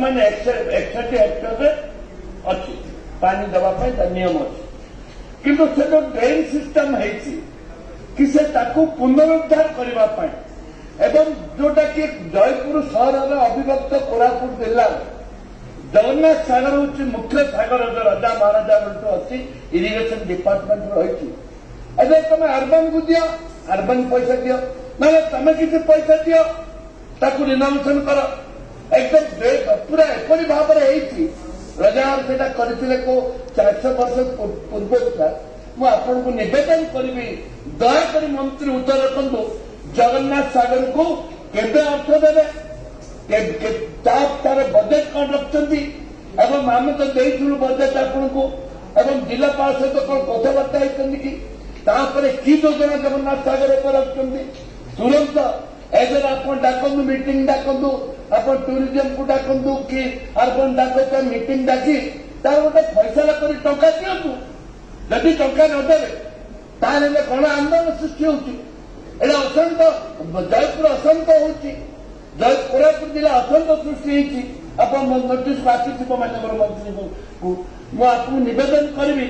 बर्तमान 61 हेक्टर अच्छी पानी देवाई नियम अच्छी किंतु से जो ड्रेन सिस्टम है कि से ताकू पुनरुद्धार करने एवं जोटा कि जयपुर सहर अभिभक्त कोरापुट जिला जगन्नाथ सागर हूँ मुख्य सागर जो राजा महाराजा अच्छी इरिगेशन डिपार्टमेंट रही तुम अर्बन को दियो अर्बन पैसा दियो ना तुम किसी पैसा दियो ताकू रिनोवेशन कर एकदम पूरा एपरी भाव में राजा करते को 400 वर्ष पूर्व मुझे आपन को निवेदन करी दयाकोरी मंत्री उत्तर रखु जगन्नाथ सागर को केबे अर्थ देवे तार बजेट कौन रखते आम तो देलु बजेट आपन को जिलापाल सहित कौन कथबार्ता होती कि कि योजना जगन्नाथ सागर पर रखते तुरंत एजर आप डाकू मीटिंग डाकू आप टूरिज्म को डाकू कि अर्बन डाक मीटिंग डाकी तार गोटे फैसला कर टंका दिंतु जदि टंका नदे ताल गण आंदोलन सृष्टि होगा असंत जयपुर असंत हो कोरापुट जिला असंत सृष्टि आप नोटिस आसी माननीय मंत्री को मुझे निवेदन करी